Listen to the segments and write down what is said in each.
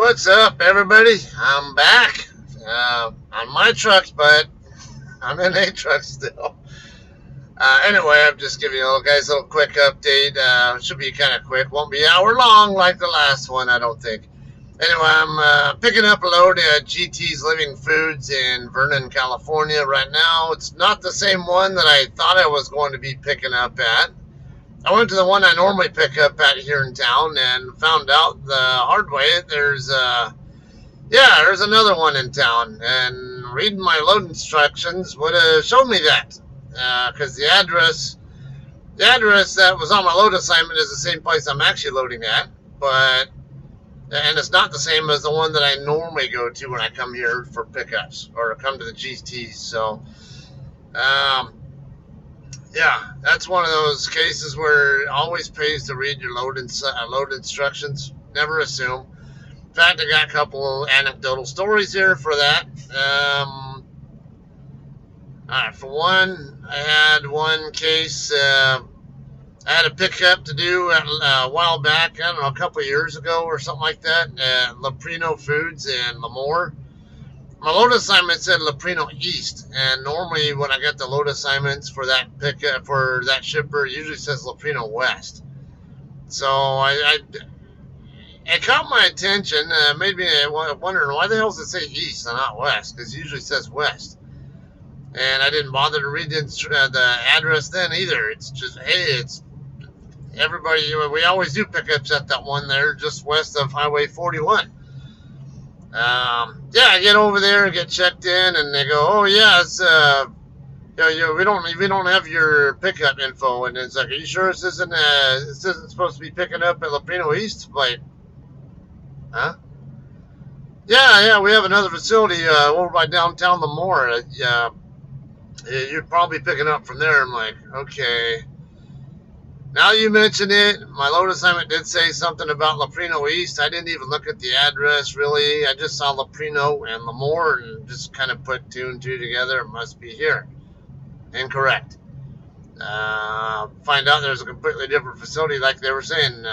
What's up, everybody? I'm back on my trucks, but I'm in a truck still. Anyway, I'm just giving you guys a little quick update. Should be kind of quick. Won't be an hour long like the last one, I don't think. Anyway, I'm picking up a load at GT's Living Foods in Vernon, California right now. It's not the same one that I thought I was going to be picking up at. I went to the one I normally pick up at here in town and found out the hard way. There's another one in town, and reading my load instructions would have shown me that, because the address that was on my load assignment is the same place I'm actually loading at, and it's not the same as the one that I normally go to when I come here for pickups or come to the GTs. So, that's one of those cases where it always pays to read your load instructions. Never assume. In fact, I got a couple anecdotal stories here for that. For one, I had one case. I had a pickup to do a while back. I don't know, a couple of years ago or something like that. At Leprino Foods in Lemoore. My load assignment said Leprino East, and normally when I get the load assignments for that pickup for that shipper, it usually says Leprino West. So it caught my attention, made me wondering why the hell does it say East and not West? Because it usually says West. And I didn't bother to read the address then either. It's just, hey, it's everybody. We always do pickups at that one there, just west of Highway 41. I get over there and get checked in, and they go, "Oh yeah, it's we don't have your pickup info." And it's like, "Are you sure this isn't supposed to be picking up at Leprino East?" Like, huh? Yeah, we have another facility over by downtown Lemoore. You're probably picking up from there. I'm like, okay. Now you mention it, my load assignment did say something about Leprino East. I didn't even look at the address, really. I just saw Leprino and Lemoore and just kind of put two and two together. It must be here. Incorrect. Find out there's a completely different facility, like they were saying,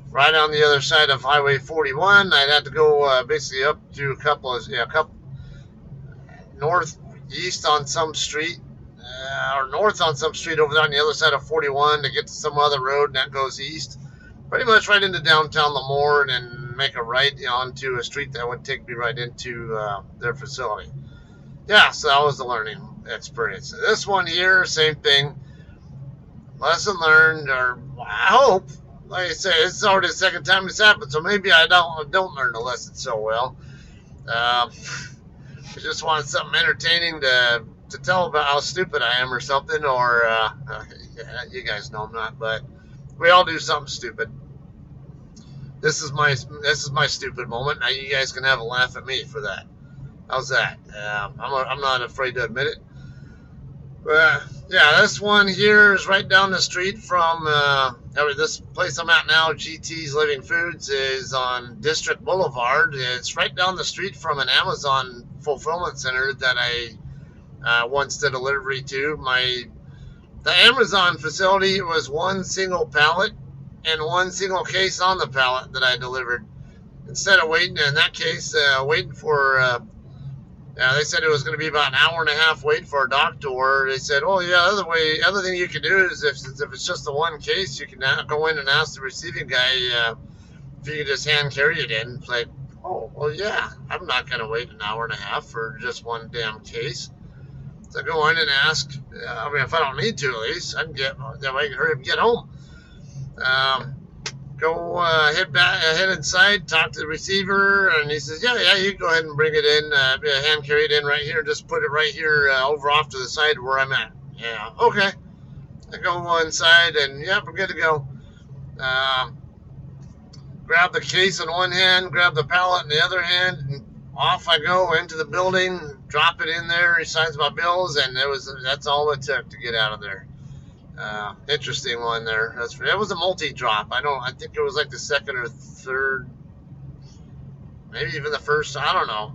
right on the other side of Highway 41. I'd have to go basically up to a couple northeast on some street, or north on some street over there on the other side of 41 to get to some other road, and that goes east, pretty much right into downtown Lemoore, and then make a right onto a street that would take me right into their facility. Yeah, so that was the learning experience. This one here, same thing. Lesson learned, or I hope. Like I say, it's already the second time it's happened, so maybe I don't learn the lesson so well. I just wanted something entertaining to tell about how stupid I am or something, or you guys know I'm not, but we all do something stupid. This is my stupid moment. Now you guys can have a laugh at me for that. How's that? I'm not afraid to admit it. But this one here is right down the street from this place I'm at now. GT's Living Foods is on District Boulevard. It's right down the street from an Amazon fulfillment center that I once did a delivery to. The Amazon facility was one single pallet and one single case on the pallet that I delivered. Instead of waiting, in that case, waiting for, they said it was going to be about an hour and a half wait for a doctor. They said, "Oh yeah, other thing you can do is if it's just the one case, you can go in and ask the receiving guy if you can just hand carry it in." It's like, oh well, yeah, I'm not going to wait an hour and a half for just one damn case. So go in and ask. If I don't need to, at least I can that way I can hurry up and get home. Head inside, talk to the receiver, and he says, yeah, you go ahead and bring it in, hand carry it in right here, just put it right here over off to the side where I'm at. Yeah, okay. I go inside, and we're good to go. Grab the case in one hand, grab the pallet in the other hand, and off I go into the building, drop it in there, he signs my bills, and that's all it took to get out of there. Interesting one there. It was a multi-drop. I think it was like the second or third, maybe even the first, I don't know.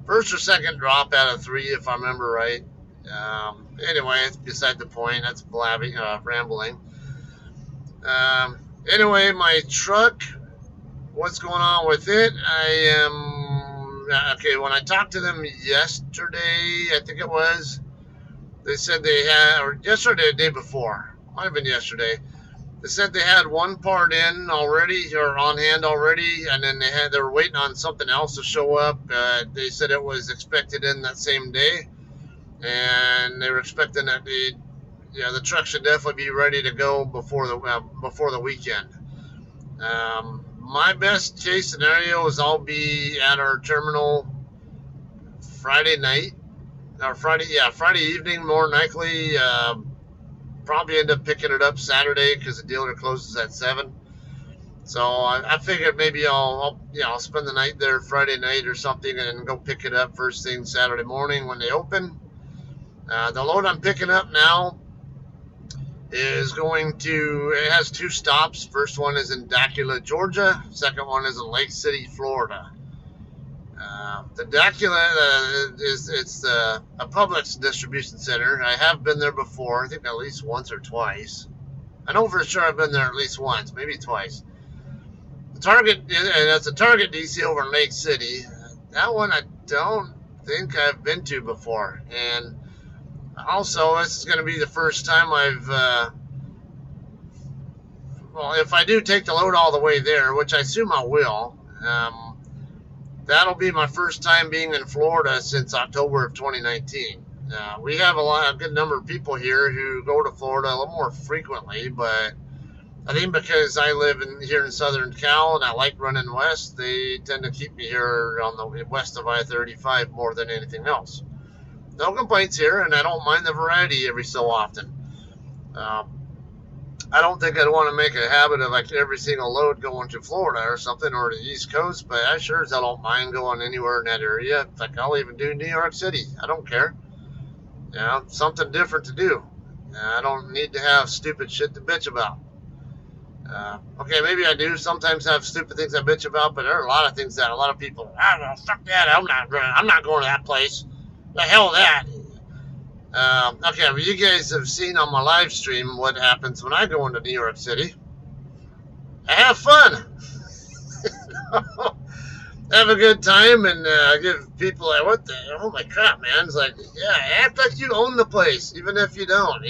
First or second drop out of three, if I remember right. Anyway, it's beside the point. That's rambling. Anyway, my truck what's going on with it? I am okay. When I talked to them yesterday, I think it was, they said they had, or yesterday, the day before, might have been yesterday. They said they had one part in already or on hand already, and then they were waiting on something else to show up. They said it was expected in that same day, and they were expecting that the truck should definitely be ready to go before the weekend. My best case scenario is I'll be at our terminal Friday night or Friday evening, more than likely. Probably end up picking it up Saturday because the dealer closes at 7. So I figured maybe I'll spend the night there Friday night or something, and then go pick it up first thing Saturday morning when they open. The load I'm picking up now it has 2 stops. First one is in Dacula, Georgia. Second one is in Lake City, Florida. The Dacula it's a Publix distribution center. I have been there before. I think at least once or twice. I know for sure I've been there at least once, maybe twice. And that's a Target DC over in Lake City. That one I don't think I've been to before. And also, this is going to be the first time if I do take the load all the way there, which I assume I will, that'll be my first time being in Florida since October of 2019. We have a good number of people here who go to Florida a little more frequently, but I think because I live here in Southern Cal and I like running west, they tend to keep me here on the west of I-35 more than anything else. No complaints here, and I don't mind the variety every so often. I don't think I'd want to make a habit of like every single load going to Florida or something, or the East Coast, but I sure as hell don't mind going anywhere in that area. In fact, I'll even do New York City. I don't care. Something different to do. I don't need to have stupid shit to bitch about. Okay, maybe I do sometimes have stupid things I bitch about, but there are a lot of things that a lot of people, fuck that, I'm not going to that place. The hell that. Okay, well, you guys have seen on my live stream what happens when I go into New York City. I have fun. Have a good time, and give people like, oh my crap, man. It's like, yeah, act like you own the place, even if you don't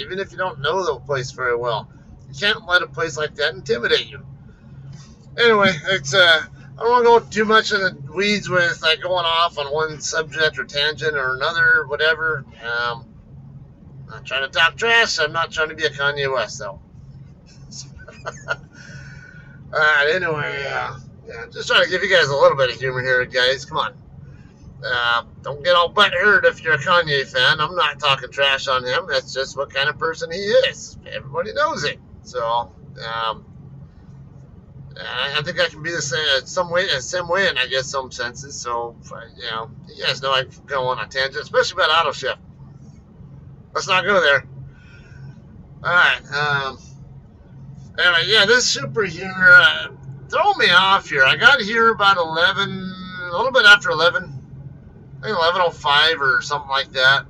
know the place very well. You can't let a place like that intimidate you. Anyway, it's I don't want to go too much in the weeds with like going off on one subject or tangent or another, whatever. I'm not trying to talk trash. I'm not trying to be a Kanye West, though. All right. Anyway, just trying to give you guys a little bit of humor here, guys. Come on. Don't get all butthurt if you're a Kanye fan. I'm not talking trash on him. That's just what kind of person he is. Everybody knows it. So, I think I can be the same way in, I guess, some senses. So, you guys know I can go on a tangent, especially about auto shift. Let's not go there. All right. Anyway, this super here throw me off here. I got here about 11, a little bit after 11. I think 11:05 or something like that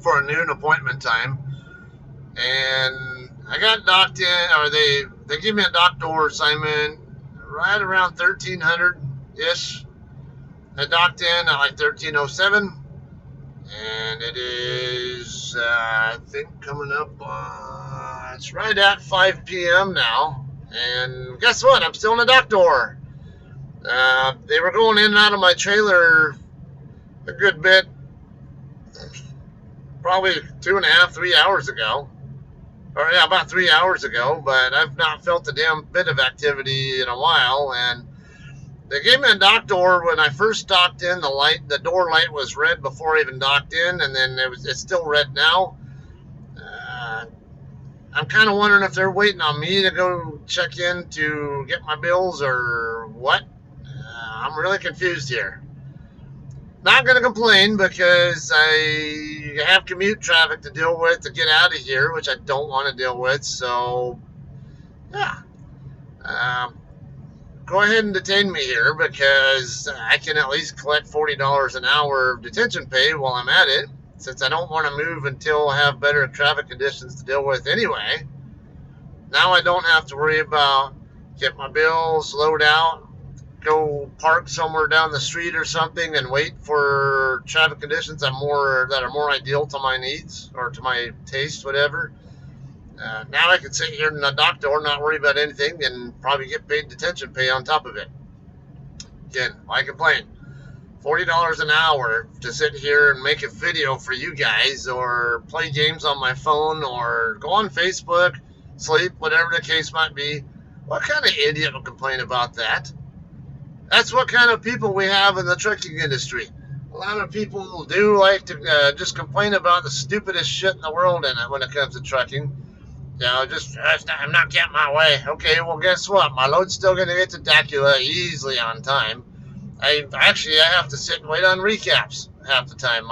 for a noon appointment time. And I got docked in, or they gave me a dock door assignment right around 1300-ish. I docked in at like 13:07. And it is, I think, coming up, it's right at 5 p.m. now. And guess what? I'm still in the dock door. They were going in and out of my trailer a good bit, probably 2.5, 3 hours ago. Or, about 3 hours ago. But I've not felt a damn bit of activity in a while. And they gave me a dock door when I first docked in. The door light was red before I even docked in, and then it's still red now. I'm kind of wondering if they're waiting on me to go check in to get my bills or what. I'm really confused here. Not going to complain because I have commute traffic to deal with to get out of here, which I don't want to deal with. So, yeah. Go ahead and detain me here because I can at least collect $40 an hour of detention pay while I'm at it, since I don't want to move until I have better traffic conditions to deal with anyway. Now I don't have to worry about get my bills, load out, go park somewhere down the street or something and wait for traffic conditions that are more ideal to my needs or to my taste, whatever. Now I can sit here in the dock door, not worry about anything, and probably get paid detention pay on top of it. Again, why complain? $40 an hour to sit here and make a video for you guys, or play games on my phone, or go on Facebook, sleep, whatever the case might be. What kind of idiot will complain about that? That's what kind of people we have in the trucking industry. A lot of people do like to just complain about the stupidest shit in the world in it when it comes to trucking. I'm not getting my way. Okay, well, guess what? My load's still going to get to Dacula easily on time. I have to sit and wait on recaps half the time.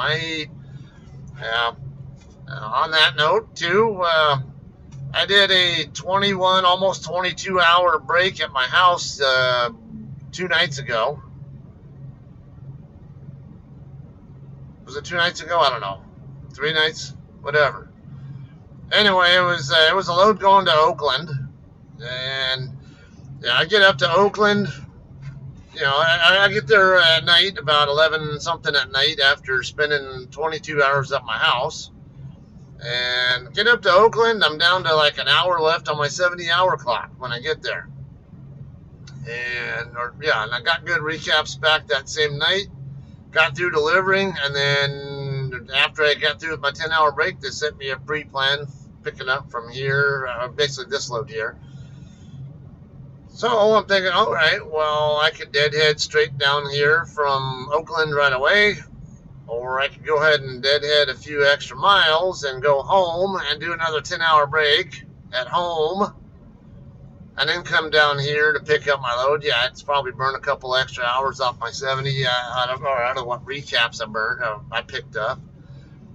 On that note, too, I did a 21, almost 22-hour break at my house 2 nights ago. Was it 2 nights ago? I don't know. 3 nights? Whatever. Anyway, it was a load going to Oakland, and I get up to Oakland. I get there at night, about 11 something at night, after spending 22 hours at my house. And get up to Oakland, I'm down to like an hour left on my 70-hour clock when I get there. And I got good recaps back that same night. Got through delivering, and then after I got through with my 10-hour break, they sent me a pre-plan picking up from here, basically this load here. So I'm thinking, all right, well, I could deadhead straight down here from Oakland right away, or I could go ahead and deadhead a few extra miles and go home and do another 10-hour break at home, and then come down here to pick up my load. Yeah, it's probably burned a couple extra hours off my 70 out of what recaps I picked up.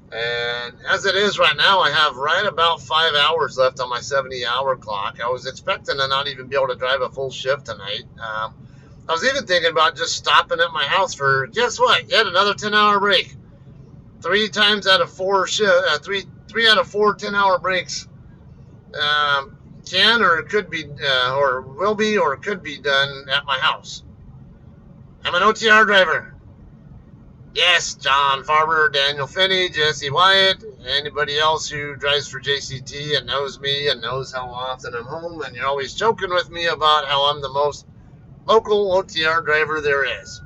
And as it is right now, I have right about 5 hours left on my 70-hour clock. I was expecting to not even be able to drive a full shift tonight. I was even thinking about just stopping at my house for, guess what, yet another 10-hour break. 3 times out of 4 three out of 4 10-hour breaks can or could be or will be or could be done at my house. I'm an OTR driver. Yes, John Farber, Daniel Finney, Jesse Wyatt, anybody else who drives for JCT and knows me and knows how often I'm home, and you're always joking with me about how I'm the most local OTR driver there is.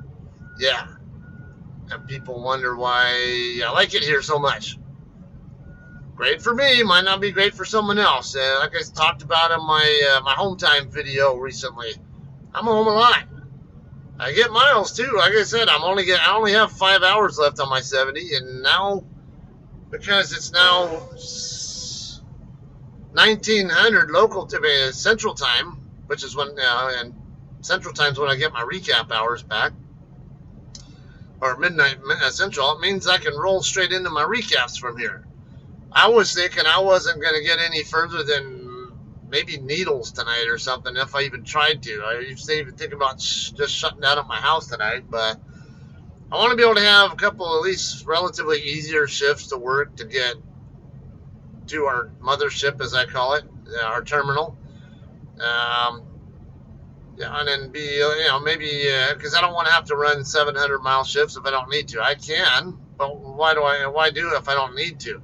Yeah. And people wonder why I like it here so much. Great for me, might not be great for someone else. Like I talked about in my home time video recently, I'm home a lot. I get miles too. Like I said, I only have 5 hours left on my 70, and now, because it's now 1900 local Central Time, which is when and Central Time's when I get my recap hours back, or midnight Central. It means I can roll straight into my recaps from here. I was thinking I wasn't going to get any further than maybe Needles tonight or something, if I even tried to. I used to even think about just shutting down at my house tonight, but I want to be able to have a couple at least relatively easier shifts to work to get to our mothership, as I call it, our terminal. And then be, maybe, because I don't want to have to run 700-mile shifts if I don't need to. I can, but why do it if I don't need to?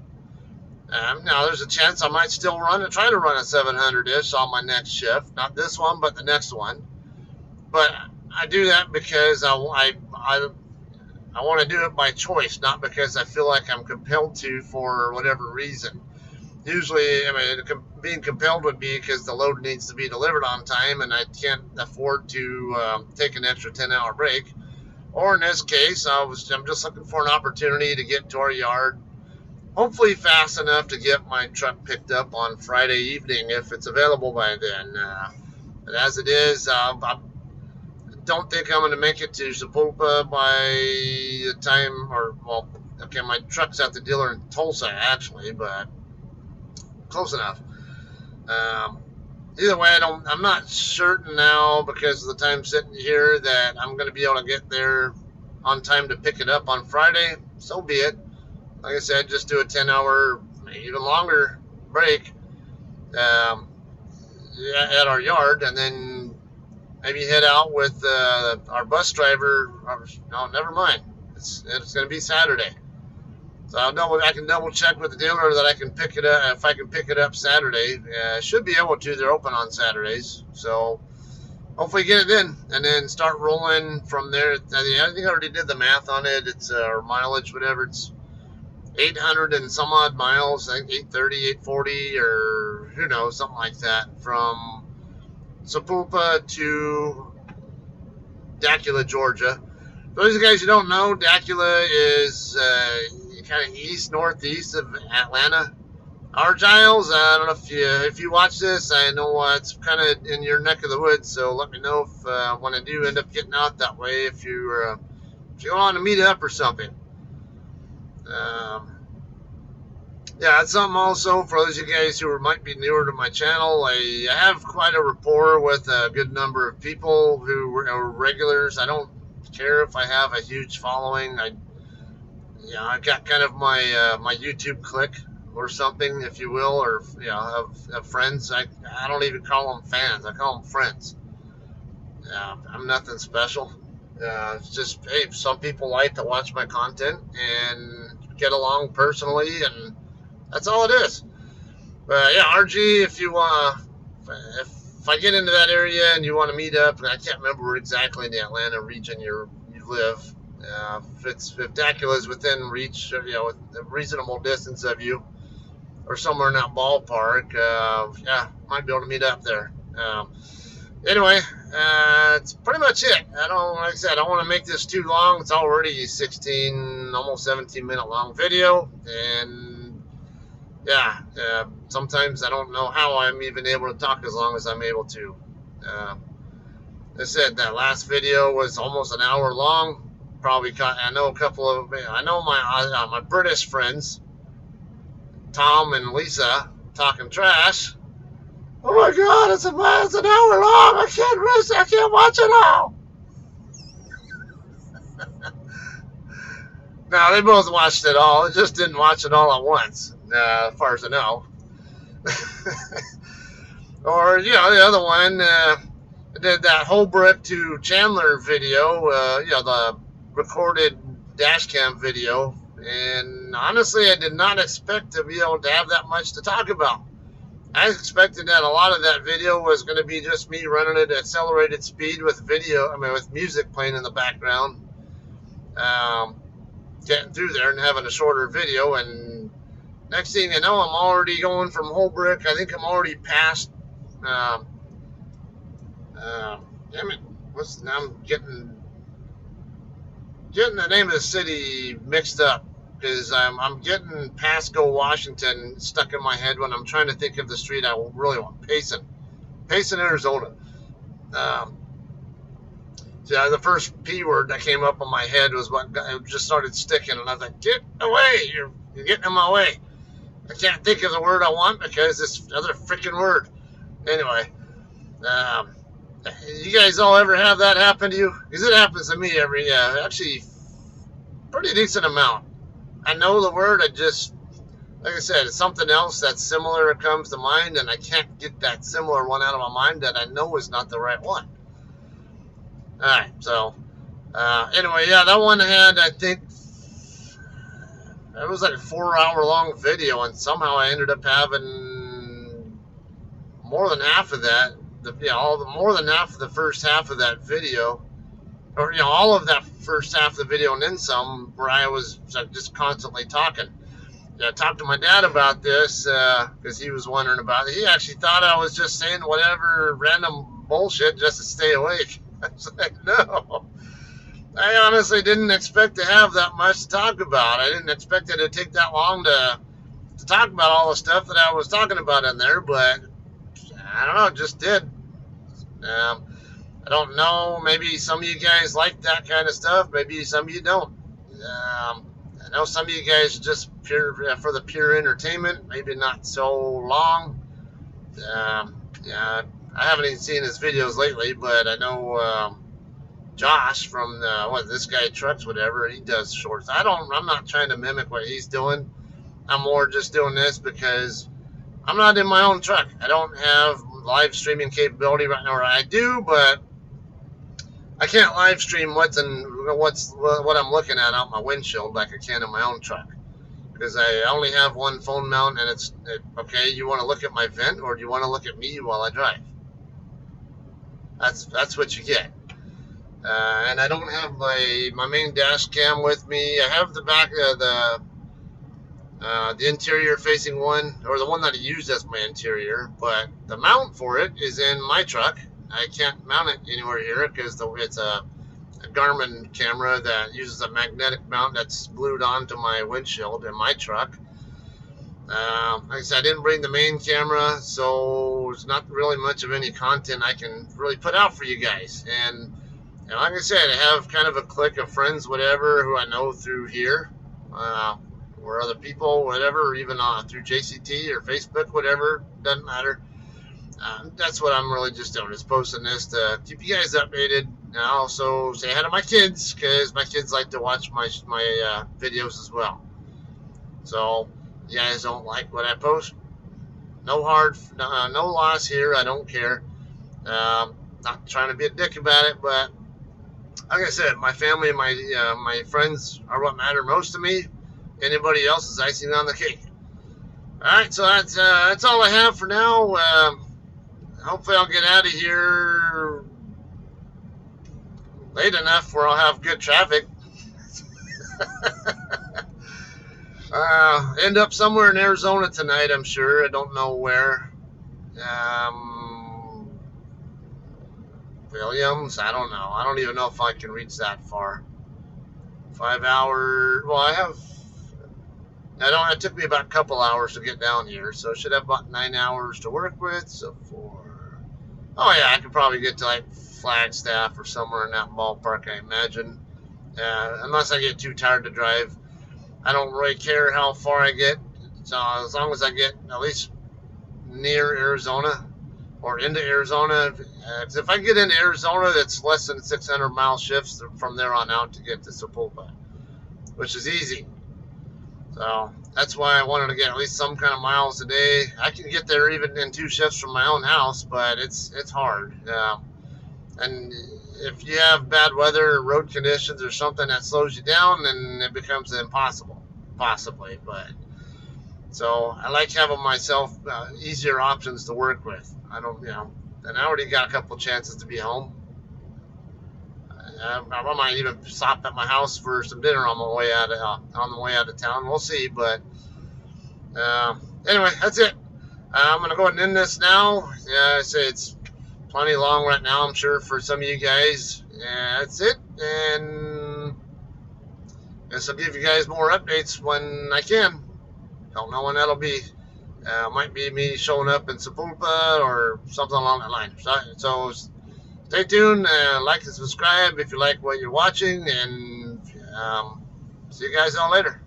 Now, there's a chance I might still try to run a 700-ish on my next shift. Not this one, but the next one. But I do that because I want to do it by choice, not because I feel like I'm compelled to for whatever reason. Usually, being compelled would be because the load needs to be delivered on time, and I can't afford to take an extra 10-hour break. Or in this case, I'm just looking for an opportunity to get to our yard, hopefully fast enough to get my truck picked up on Friday evening if it's available by then. But as it is, I don't think I'm going to make it to Sapulpa by the time, my truck's at the dealer in Tulsa actually, but close enough. Either way, I'm not certain now, because of the time sitting here, that I'm going to be able to get there on time to pick it up on Friday. So be it. Like I said, just do a 10-hour, even longer break at our yard, and then maybe head out with our bus driver. No, never mind. It's going to be Saturday. So I can double check with the dealer that I can pick it up. If I can pick it up Saturday, should be able to. They're open on Saturdays, so hopefully get it in and then start rolling from there. I think I already did the math on it. It's or mileage, whatever. It's 800 and some odd miles. I think 830, 840, or who knows, something like that, from Sapulpa to Dacula, Georgia. For those of you guys who don't know, Dacula is kind of east northeast of Atlanta. Giles, I don't know if you watch this. I know it's kind of in your neck of the woods, so let me know if when I do end up getting out that way, if you want to meet up or something. Yeah, it's something also for those of you guys who might be newer to my channel. I have quite a rapport with a good number of people who are regulars. I don't care if I have a huge following. I got kind of my YouTube clique or something, if you will, or have friends. I don't even call them fans. I call them friends. I'm nothing special. It's just, hey, some people like to watch my content and get along personally, and that's all it is. But yeah, RG, if you if I get into that area and you want to meet up, and I can't remember exactly in the Atlanta region you live. If Dacula is within reach, with a reasonable distance of you, or somewhere in that ballpark, might be able to meet up there. Anyway, it's pretty much it. Like I said, I don't want to make this too long. It's already 16, almost 17-minute long video, and sometimes I don't know how I'm even able to talk as long as I'm able to. I said that last video was almost an hour long. Probably I know a couple of my British friends, Tom and Lisa, talking trash. Oh my God, it's an hour long. I can't watch it all. No, they both watched it all. They just didn't watch it all at once, as far as I know. Or the other one did that Holbrook to Chandler video. The recorded dash cam video, and honestly I did not expect to be able to have that much to talk about. I expected that a lot of that video was going to be just me running at accelerated speed with with music playing in the background, getting through there and having a shorter video. And next thing you know, I'm already going from Holbrook. I think I'm already past damn it, I'm getting the name of the city mixed up, because I'm getting Pasco, Washington stuck in my head when I'm trying to think of the street I really want. Payson, Arizona. The first P word that came up on my head was what just started sticking, and I was like, get away, you're getting in my way. I can't think of the word I want because this other freaking word. Anyway, you guys all ever have that happen to you? Because it happens to me actually pretty decent amount. I know the word, like I said, it's something else that's similar that comes to mind, and I can't get that similar one out of my mind that I know is not the right one. Alright, so anyway, that one had, I think, it was like a 4-hour long video, and somehow I ended up having more than half of that. More than half of the first half of that video, or all of that first half of the video and then some, where I was just constantly talking. I talked to my dad about this because he was wondering about it. He actually thought I was just saying whatever random bullshit just to stay awake. I was like, no. I honestly didn't expect to have that much to talk about. I didn't expect it to take that long to talk about all the stuff that I was talking about in there, but I don't know, it just did. I don't know, maybe some of you guys like that kind of stuff, maybe some of you don't. I know some of you guys are just for the pure entertainment, maybe not so long. I haven't even seen his videos lately, but I know Josh from this guy trucks whatever, he does shorts. I'm not trying to mimic what he's doing. I'm more just doing this because I'm not in my own truck. I don't have live streaming capability right now, or I do, but I can't live stream what I'm looking at out my windshield like I can in my own truck, because I only have one phone mount, and okay. You want to look at my vent, or do you want to look at me while I drive? That's what you get. And I don't have my main dash cam with me. I have the back the interior facing one, or the one that I use as my interior, but the mount for it is in my truck. I can't mount it anywhere here because it's a Garmin camera that uses a magnetic mount that's glued onto my windshield in my truck. Like I said, I didn't bring the main camera, so there's not really much of any content I can really put out for you guys. And like I said, I have kind of a clique of friends, whatever, who I know through here, or other people, whatever, or even through JCT or Facebook, whatever, doesn't matter. That's what I'm really just doing, is posting this to keep you guys updated. And I also say hi to my kids, because my kids like to watch my videos as well. So, you guys don't like what I post, no loss here. I don't care. Not trying to be a dick about it, but like I said, my family and my friends are what matter most to me. Anybody else is icing on the cake. All right, so that's all I have for now. Hopefully, I'll get out of here late enough where I'll have good traffic. End up somewhere in Arizona tonight, I'm sure. I don't know where. Williams, I don't know. I don't even know if I can reach that far. 5 hours. Well, it took me about a couple hours to get down here, so I should have about 9 hours to work with. So I could probably get to like Flagstaff or somewhere in that ballpark, I imagine. Unless I get too tired to drive. I don't really care how far I get. So as long as I get at least near Arizona or into Arizona. If I get into Arizona, that's less than 600 mile shifts from there on out to get to Sepulpa, which is easy. So that's why I wanted to get at least some kind of miles a day. I can get there even in 2 shifts from my own house, but it's hard. And if you have bad weather or road conditions or something that slows you down, then it becomes impossible, possibly. But so I like having myself easier options to work with. I don't, and I already got a couple chances to be home. I might even stop at my house for some dinner on the way out of town. We'll see, but anyway, that's it. I'm gonna go ahead and end this now. I say it's plenty long right now, I'm sure, for some of you guys. That's it, and I guess I'll give you guys more updates when I can. Don't know when that'll be. Might be me showing up in Sepulpa or something along that line. So stay tuned, like and subscribe if you like what you're watching, and see you guys all later.